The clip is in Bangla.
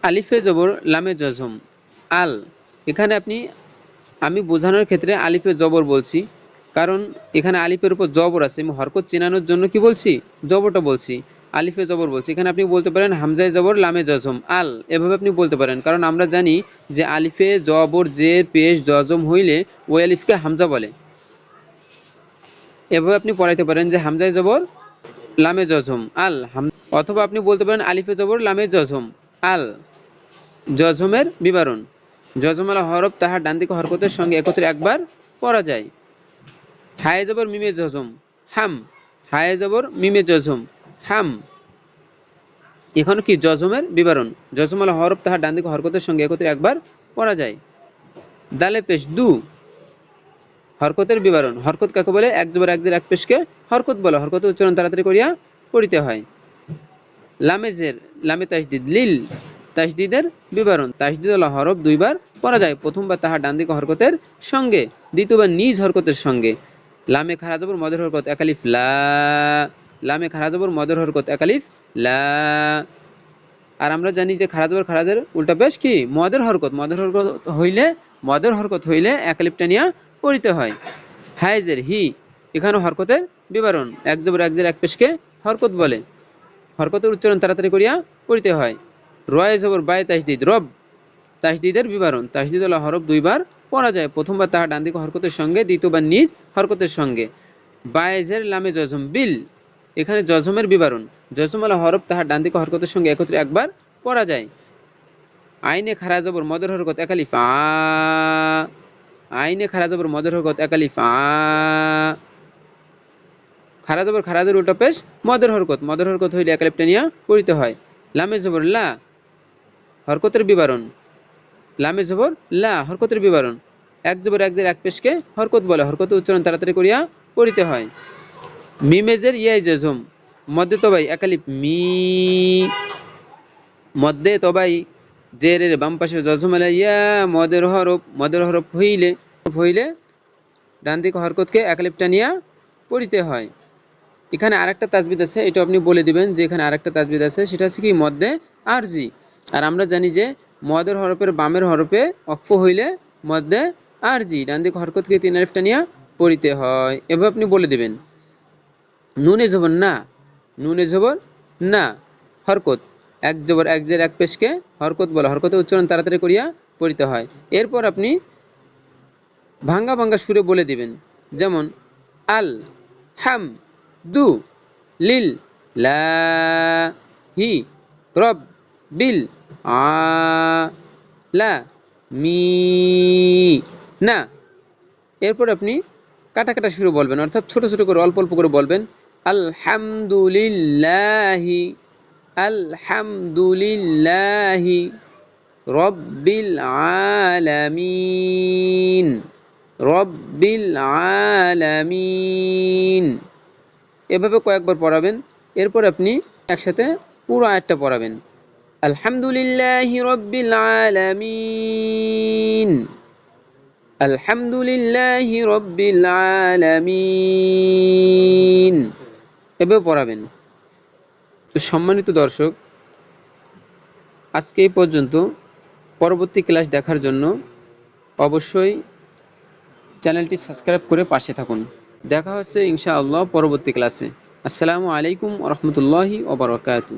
আলিফে জবর লামে জজম আল, এখানে আমি বোঝানোর ক্ষেত্রে আলিফে জবর বলছি, কারণ এখানে আলিফের উপর জবর আছে, আমি হরকত চেনানোর জন্য কি বলছি, জবরটা বলছি, আলিফে জবর বলছি। এখানে আপনি বলতে পারেন হামজায় জবর লামে জজম আল, এভাবে আপনি বলতে পারেন, কারণ আমরা জানি যে আলিফে জবর জের পেশ জজম হইলে ওই আলিফকে হামজা বলে। এভাবে আপনি পড়াইতে পারেন যে হামজায় জবর লামে জজম আল অথবা আপনি বলতে পারেন আলিফে জবর লামে জজম আল। জজমের বিবরণ: জজমালা হরফ তাহার ডান দিকে হরকতের সঙ্গে একত্রে একবার পড়া যায়। হায়ে জবর মিমে জজম হাম, হায়ে জবর মিমে জজম হাম। এখন কি জজমের বিবরণ: জজমালা হরফ তাহার ডান দিকে হরকতের সঙ্গে একত্রে একবার পড়া যায়। দালে পেশ দু, হরকতের বিবরণ: হরকত কাকে বলে? এক জবর এক জের এক পেশকে হরকত বলে, হরকতের উচ্চারণ তাড়াতাড়ি করিয়া পড়িতে হয়। লামে জের লামে তাসদিদ লিল, তাসদিদের বিবরণ: তাসদিদ ওয়ালা হরফ দুইবার পড়া যায়, প্রথমবার তাহার ডান দিকে হরকতের সঙ্গে, দ্বিতীয়বার নিজ হরকতের সঙ্গে। লামে খারা জবর মদের হরকত একালিফ লা, লামে খারা জবর মদের হরকত একালিফ লা। আর আমরা জানি যে খারা জবর খারাজের উল্টা পেশ কি? মদের হরকত, মদের হরকত হইলে একালিফটা নিয়া পড়িতে হয়। হায়েজের হি, এখানে হরকতের বিবরণ: এক জবর এক জের এক পেশকে হরকত বলে, হরকতের উচ্চারণ তাড়াতাড়ি করিয়া পড়িতে হয়। রয়ে জবর বায়ে তাসদিদ রব, তাসদিদের বিবরণ: তাসদিদ ওয়ালা হরফ দুইবার পড়া যায়, প্রথমবার তাহার ডান দিকে হরকতের সঙ্গে, দ্বিতীয়বার নিজ হরকতের সঙ্গে। বায়েজের লামে জজম বিল, এখানে জজমের বিবরণ: জজম ওয়ালা হরফ তাহার ডান দিকে হরকতের সঙ্গে একত্রে একবার পড়া যায়। আইনে খারা জবর মদের হরকত একালিফ আ, আইনে খারা জবর মদের হরকত একালিফ আ। খারা জবর খারাজের উল্টা পেশ মদের হরকত, মদের হরকত হইলে একালিফটা নিয়া পড়িতে হয়। লামে জবর লা, হরকতের বিবরণ: লামে জবর লা, হরকতের বিবরণ: এক জবর এক জের এক পেশকে হরকত বলে, হরকতের উচ্চারণ তাড়াতাড়ি করিয়া পড়িতে হয়। মিমেজের ইয়াই জজম মধ্যে তবাই একালিফ মি, মধ্যে তবাই জের বাম পাশে জজম আলা ইয়া মদের হরফ হইলে ডান দিকে হরকতকে একালিফটা নিয়া পড়িতে হয়। এখানে আরেকটা তাজবিদ আছে, এটা আপনি বলে দিবেন যে এখানে আরেকটা তাজবিদ আছে, সেটা হচ্ছে কি মধ্যে আরজি। আর আমরা জানি যে মদের হরফের বামের হরফে অক্ফ হইলে মধ্যে আরজি, ডান দিকে হরকতকে তিন আলিফটা নিয়া পড়িতে হয়, এভাবে আপনি বলে দিবেন। নুনে জবর না, নুনে জবর না, হরকত: এক জবর এক জের এক পেশকে হরকত বলে, হরকতের উচ্চারণ তাড়াতাড়ি করিয়া পড়িতে হয়। এরপর আপনি ভাঙ্গা ভাঙ্গা সুরে বলে দিবেন, যেমন আল হাম দু লিল লা হি রব বিল আ লা মি না। এরপর আপনি কাটা কাটা সুরে বলবেন, অর্থাৎ ছোট ছোট করে অল্প অল্প করে বলবেন। আলহামদুলিল্লাহি, আলহামদুলিল্লাহি রব্বিল আলামিন, রব্বিল আলামিন। এভাবে কয়েকবার পড়াবেন। এরপর আপনি একসাথে পুরো আয়াতটা পড়াবেন, আলহামদুলিল্লাহি রব্বিল আলামিন, আলহামদুলিল্লাহি রব্বিল আলামিন, এভাবে পড়াবেন। তো সম্মানিত দর্শক, আজকে এই পর্যন্ত। পরবর্তী ক্লাস দেখার জন্য অবশ্যই চ্যানেলটি সাবস্ক্রাইব করে পাশে থাকুন। দেখা হচ্ছে ইনশাআল্লাহ পরবর্তী ক্লাসে। আসসালামু আলাইকুম ওয়া রাহমাতুল্লাহি ওয়া বারাকাতুহু।